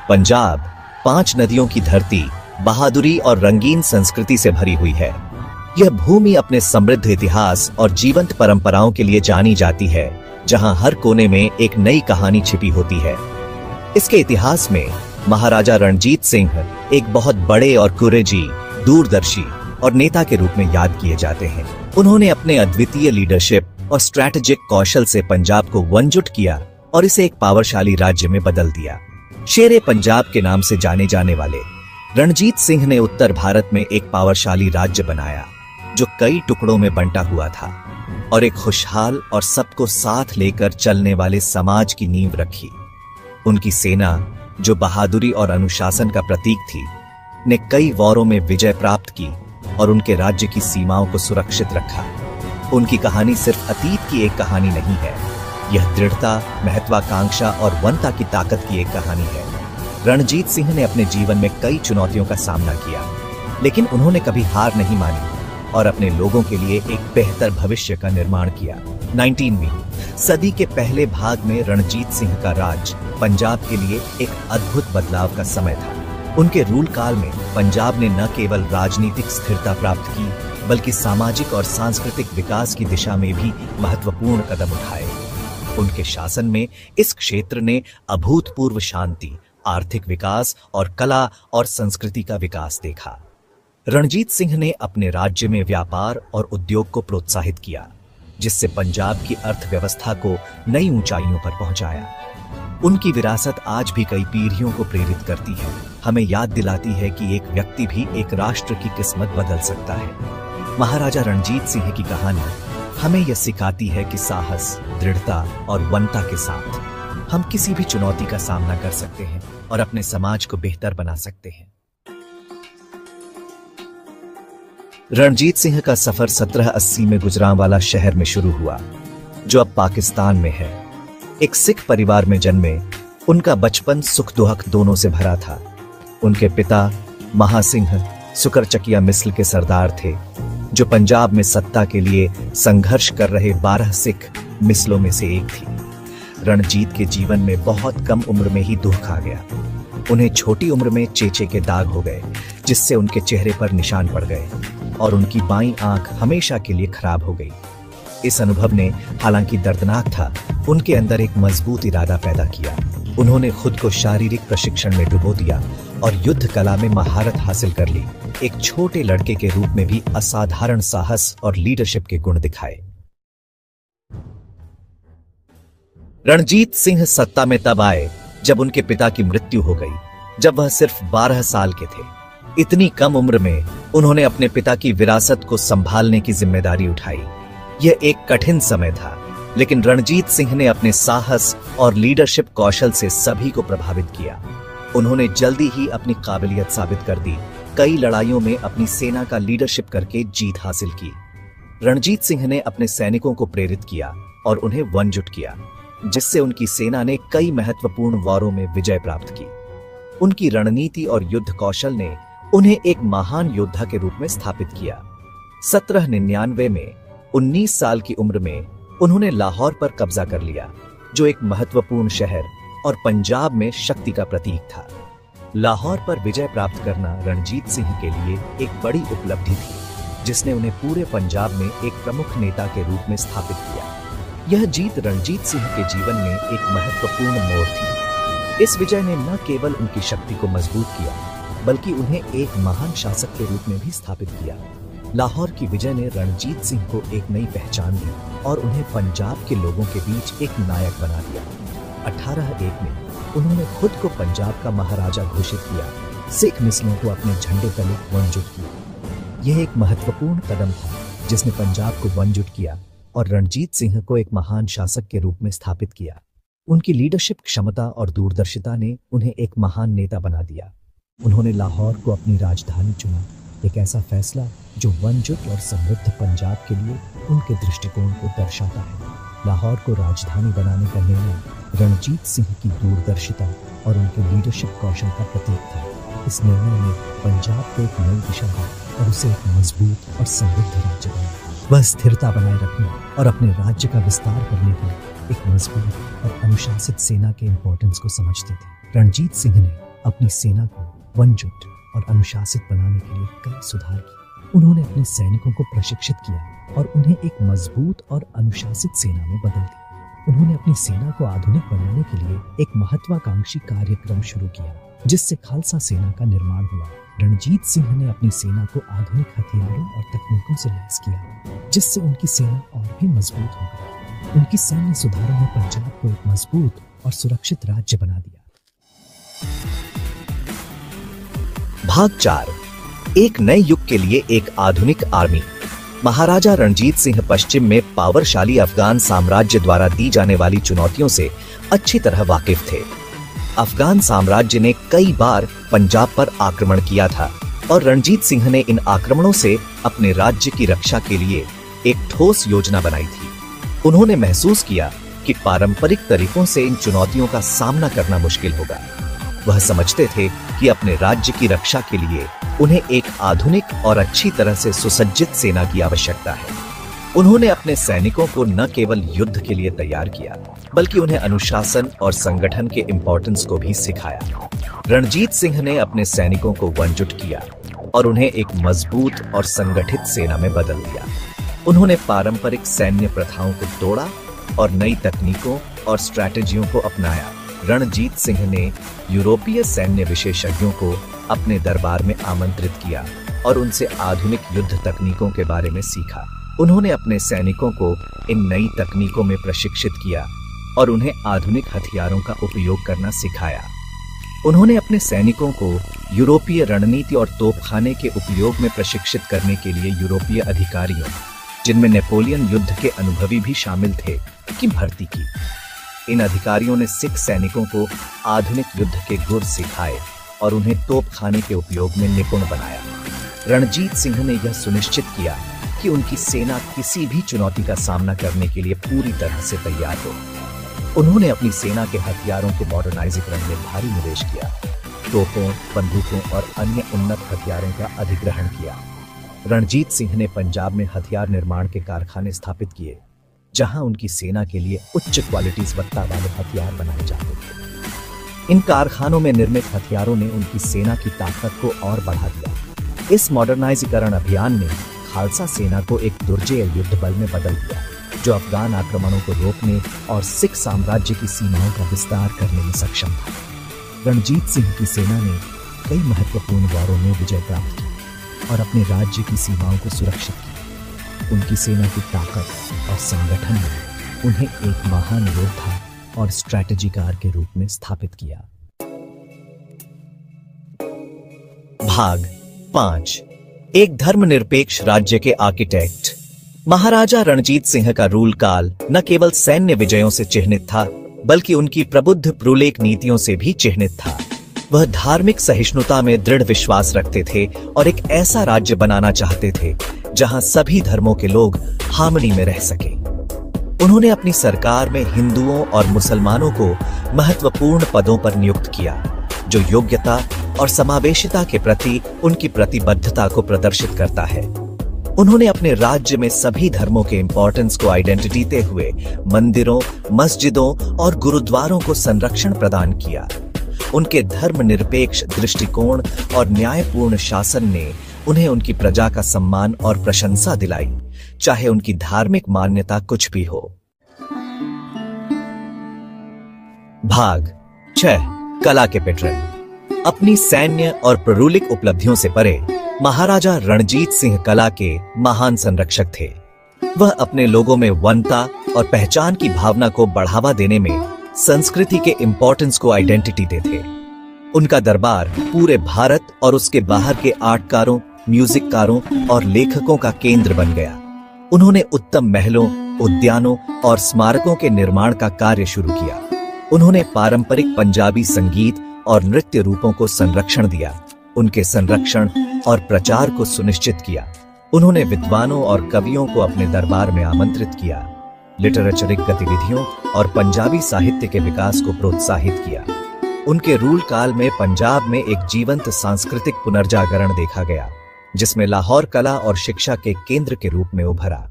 पंजाब 5 नदियों की धरती, बहादुरी और रंगीन संस्कृति से भरी हुई है। यह भूमि अपने समृद्ध इतिहास और जीवंत परंपराओं के लिए जानी जाती है, जहां हर कोने में एक नई कहानी छिपी होती है। इसके इतिहास में महाराजा रणजीत सिंह एक बहुत बड़े और कुरेजी, दूरदर्शी और नेता के रूप में याद किए जाते हैं। उन्होंने अपने अद्वितीय लीडरशिप और स्ट्रैटेजिक कौशल से पंजाब को एकजुट किया और इसे एक पावरशाली राज्य में बदल दिया। शेरे पंजाब के नाम से जाने जाने वाले रणजीत सिंह ने उत्तर भारत में एक पावरशाली राज्य बनाया, जो कई टुकड़ों में बंटा हुआ था, और एक खुशहाल और सबको साथ लेकर चलने वाले समाज की नींव रखी। उनकी सेना, जो बहादुरी और अनुशासन का प्रतीक थी, ने कई वॉरों में विजय प्राप्त की और उनके राज्य की सीमाओं को सुरक्षित रखा। उनकी कहानी सिर्फ अतीत की एक कहानी नहीं है, यह दृढ़ता, महत्वाकांक्षा और वनता की ताकत की एक कहानी है। रणजीत सिंह ने अपने जीवन में कई चुनौतियों का सामना किया, लेकिन उन्होंने कभी हार नहीं मानी और अपने लोगों के लिए एक बेहतर भविष्य का निर्माण किया। 19वीं सदी के पहले भाग में रणजीत सिंह का राज पंजाब के लिए एक अद्भुत बदलाव का समय था। उनके रूल काल में पंजाब ने न केवल राजनीतिक स्थिरता प्राप्त की, बल्कि सामाजिक और सांस्कृतिक विकास की दिशा में भी महत्वपूर्ण कदम उठाए। उनके शासन में इस क्षेत्र ने अभूतपूर्व शांति, आर्थिक विकास और कला और संस्कृति का विकास देखा। रणजीत सिंह ने अपने राज्य में व्यापार और उद्योग को प्रोत्साहित किया, जिससे पंजाब की अर्थव्यवस्था को नई ऊंचाइयों पर पहुंचाया। उनकी विरासत आज भी कई पीढ़ियों को प्रेरित करती है, हमें याद दिलाती है कि एक व्यक्ति भी एक राष्ट्र की किस्मत बदल सकता है। महाराजा रणजीत सिंह की कहानी हमें यह सिखाती है कि साहस, दृढ़ता और वनता के साथ हम किसी भी चुनौती का सामना कर सकते हैं और अपने समाज को बेहतर बना सकते हैं। रणजीत सिंह का सफर 1780 में गुजरांवाला शहर में शुरू हुआ, जो अब पाकिस्तान में है। एक सिख परिवार में जन्मे उनका बचपन सुख दुख दोनों से भरा था। उनके पिता महासिंह सुकरचकिया मिस्ल के सरदार थे, जो पंजाब में सत्ता के लिए संघर्ष कर रहे 12 सिख मिस्लों में से एक थी। रणजीत के जीवन में बहुत कम उम्र में ही दुख आ गया। उन्हें छोटी उम्र में चेचे के दाग हो गए, जिससे उनके चेहरे पर निशान पड़ गए और उनकी बाईं आंख हमेशा के लिए खराब हो गई। इस अनुभव ने, हालांकि दर्दनाक था, उनके अंदर एक मजबूत इरादा पैदा किया। उन्होंने खुद को शारीरिक प्रशिक्षण में डुबो दिया और युद्ध कला में महारत हासिल कर ली। एक छोटे लड़के के रूप में भी असाधारण साहस और लीडरशिप के गुण दिखाए। रणजीत सिंह सत्ता में तब आए जब उनके पिता की मृत्यु हो गई, जब वह सिर्फ 12 साल के थे। इतनी कम उम्र में उन्होंने अपने पिता की विरासत को संभालने की जिम्मेदारी उठाई। यह एक कठिन समय था, लेकिन रणजीत सिंह ने अपने साहस और लीडरशिप कौशल से सभी को प्रभावित किया। उन्होंने जल्दी ही अपनी काबिलियत साबित कर दी। कई लड़ाइयों में अपनी सेना का लीडरशिप करके जीत हासिल की। रणजीत सिंह ने अपने सैनिकों को प्रेरित किया और उन्हें एकजुट किया, जिससे उनकी सेना ने कई महत्वपूर्ण वारों में विजय प्राप्त की। उनकी रणनीति और युद्ध कौशल ने उन्हें एक महान योद्धा के रूप में स्थापित किया। 1799 में 19 साल की उम्र में उन्होंने लाहौर पर कब्जा कर लिया, जो एक महत्वपूर्ण शहर और पंजाब में शक्ति का प्रतीक था। लाहौर पर विजय प्राप्त करना रणजीत सिंह के लिए एक बड़ी उपलब्धि थी, जिसने उन्हें पूरे पंजाब में एक प्रमुख नेता के रूप में स्थापित किया। यह जीत रणजीत सिंह के जीवन में एक महत्वपूर्ण मोड़ थी। इस विजय ने न केवल उनकी शक्ति को मजबूत किया, बल्कि उन्हें एक महान शासक के रूप में भी स्थापित किया। लाहौर की विजय ने रणजीत सिंह को एक नई पहचान दी और उन्हें पंजाब के लोगों के बीच एक नायक बना दिया। 1801 में उन्होंने खुद को पंजाब का महाराजा घोषित किया, सिख मिस्लों को अपने झंडे तले एकजुट किया। यह एक महत्वपूर्ण कदम था, जिसने पंजाब को एकजुट किया और रणजीत सिंह को एक महान शासक के रूप में स्थापित किया। उनकी लीडरशिप क्षमता और दूरदर्शिता ने उन्हें एक महान नेता बना दिया। उन्होंने लाहौर को अपनी राजधानी चुना, एक ऐसा फैसला जो एकजुट और समृद्ध पंजाब के लिए उनके दृष्टिकोण को दर्शाता है। लाहौर को राजधानी बनाने का निर्णय रणजीत सिंह की दूरदर्शिता और उनके लीडरशिप कौशल का प्रतीक था। इस निर्णय ने पंजाब को एक नई दिशा दी और उसे एक मजबूत और समृद्ध राज्य बनाया। वह स्थिरता बनाए रखने और अपने राज्य का विस्तार करने के लिए एक मजबूत और अनुशासित सेना के इंपॉर्टेंस को समझते थे। रणजीत सिंह ने अपनी सेना को वनजुट और अनुशासित बनाने के लिए कई सुधार किए। उन्होंने अपने सैनिकों को प्रशिक्षित किया और उन्हें एक मजबूत और अनुशासित सेना में बदल दिया। उन्होंने अपनी सेना को आधुनिक बनाने के लिए एक महत्वाकांक्षी कार्यक्रम शुरू किया, जिससे खालसा सेना का निर्माण हुआ। रणजीत सिंह ने अपनी सेना को आधुनिक हथियारों और तकनीकों से लैस किया, जिससे उनकी सेना और भी मजबूत हो गई। उनकी सैन्य सुधारों ने पंजाब को एक मजबूत और सुरक्षित राज्य बना दिया। भाग 4, एक नए युग के लिए एक आधुनिक आर्मी। महाराजा रणजीत सिंह पश्चिम में पावरशाली अफगान साम्राज्य द्वारा दी जाने वाली चुनौतियों से अच्छी तरह वाकिफ थे। अफगान साम्राज्य ने कई बार पंजाब पर आक्रमण किया था और रणजीत सिंह ने इन आक्रमणों से अपने राज्य की रक्षा के लिए एक ठोस योजना बनाई थी। उन्होंने महसूस किया कि पारंपरिक तरीकों से इन चुनौतियों का सामना करना मुश्किल होगा। वह समझते थे कि अपने राज्य की रक्षा के लिए उन्हें एक आधुनिक और अच्छी तरह से सुसज्जित सेना की आवश्यकता है। उन्होंने अपने सैनिकों को न केवल युद्ध के लिए तैयार किया, बल्कि उन्हें अनुशासन और संगठन के इंपॉर्टेंस को भी सिखाया। रणजीत सिंह ने अपने सैनिकों को वनजुट किया और उन्हें एक मजबूत और संगठित सेना में बदल दिया। उन्होंने पारंपरिक सैन्य प्रथाओं को तोड़ा और नई तकनीकों और स्ट्रैटेजियों को अपनाया। रणजीत सिंह ने यूरोपीय सैन्य विशेषज्ञों को अपने दरबार में आमंत्रित किया और उनसे आधुनिक युद्ध तकनीकों के बारे में सीखा। उन्होंने अपने सैनिकों को इन नई तकनीकों में प्रशिक्षित किया और उन्हें आधुनिक हथियारों का उपयोग करना सिखाया। उन्होंने अपने सैनिकों को यूरोपीय रणनीति और तोपखाने के उपयोग में प्रशिक्षित करने के लिए यूरोपीय अधिकारियों, जिनमें नेपोलियन युद्ध के अनुभवी भी शामिल थे, की भर्ती की। इन अधिकारियों ने सिख सैनिकों को आधुनिक युद्ध के गुर सिखाए और उन्हें तोपखाने के उपयोग में निपुण बनाया। रणजीत सिंह ने यह सुनिश्चित किया कि उनकी सेना किसी भी चुनौती का सामना करने के लिए पूरी तरह से तैयार हो। उन्होंने अपनी सेना के हथियारों के मॉडर्नाइजीकरण में भारी निवेश किया, तोपों, बंदूकों और अन्य उन्नत हथियारों का अधिग्रहण किया। रणजीत सिंह ने पंजाब में हथियार निर्माण के कारखाने स्थापित किए, जहां उनकी सेना के लिए उच्च क्वालिटी सत्ता वाले हथियार बनाए जाते थे। इन कारखानों में निर्मित हथियारों ने उनकी सेना की ताकत को और बढ़ा दिया। इस मॉडर्नाइजीकरण अभियान ने खालसा सेना को एक दुर्जेय युद्ध बल में बदल दिया, जो अफगान आक्रमणों को रोकने और सिख साम्राज्य की सीमाओं का विस्तार करने में सक्षम था। रणजीत सिंह की सेना ने कई महत्वपूर्ण वारों में विजय प्राप्त की और अपने राज्य की सीमाओं को सुरक्षित किया। उनकी सेना की ताकत और संगठन ने उन्हें एक महान योद्धा और स्ट्रैटेजिकार के रूप में स्थापित किया। भाग 5, एक धर्मनिरपेक्ष राज्य के आर्किटेक्ट। महाराजा रणजीत सिंह का रूल काल न केवल सैन्य विजयों से चिह्नित था, बल्कि उनकी प्रबुद्ध प्रुलेक नीतियों से भी चिह्नित था। वह धार्मिक सहिष्णुता में दृढ़ विश्वास रखते थे और एक ऐसा राज्य बनाना चाहते थे जहां सभी धर्मों के लोग हार्मनी में रह सके। उन्होंने अपनी सरकार में हिंदुओं और मुसलमानों को महत्वपूर्ण पदों पर नियुक्त किया, जो योग्यता और समावेशिता के प्रति उनकी प्रतिबद्धता को प्रदर्शित करता है। उन्होंने अपने राज्य में सभी धर्मों के इंपॉर्टेंस को आइडेंटिटी देते हुए मंदिरों, मस्जिदों और गुरुद्वारों को संरक्षण प्रदान किया। उनके धर्मनिरपेक्ष दृष्टिकोण और न्यायपूर्ण शासन ने उन्हें उनकी प्रजा का सम्मान और प्रशंसा दिलाई, चाहे उनकी धार्मिक मान्यता कुछ भी हो। भाग 6, कला के पैटर्न। अपनी सैन्य और प्रूलिक उपलब्धियों से परे महाराजा रणजीत सिंह कला के महान संरक्षक थे। वह अपने लोगों में वनता और पहचान की भावना को बढ़ावा देने में संस्कृति के इंपॉर्टेंस को आइडेंटिटी देते। उनका दरबार पूरे भारत और उसके बाहर के आर्टकारों, म्यूजिककारों और लेखकों का केंद्र बन गया। उन्होंने उत्तम महलों, उद्यानों और स्मारकों के निर्माण का कार्य शुरू किया। उन्होंने पारंपरिक पंजाबी संगीत और नृत्य रूपों को संरक्षण दिया, उनके संरक्षण और प्रचार को सुनिश्चित किया। उन्होंने विद्वानों और कवियों को अपने दरबार में आमंत्रित किया, लिटरेचरिक गतिविधियों और पंजाबी साहित्य के विकास को प्रोत्साहित किया। उनके रूल काल में पंजाब में एक जीवंत सांस्कृतिक पुनर्जागरण देखा गया, जिसमें लाहौर कला और शिक्षा के केंद्र के रूप में उभरा।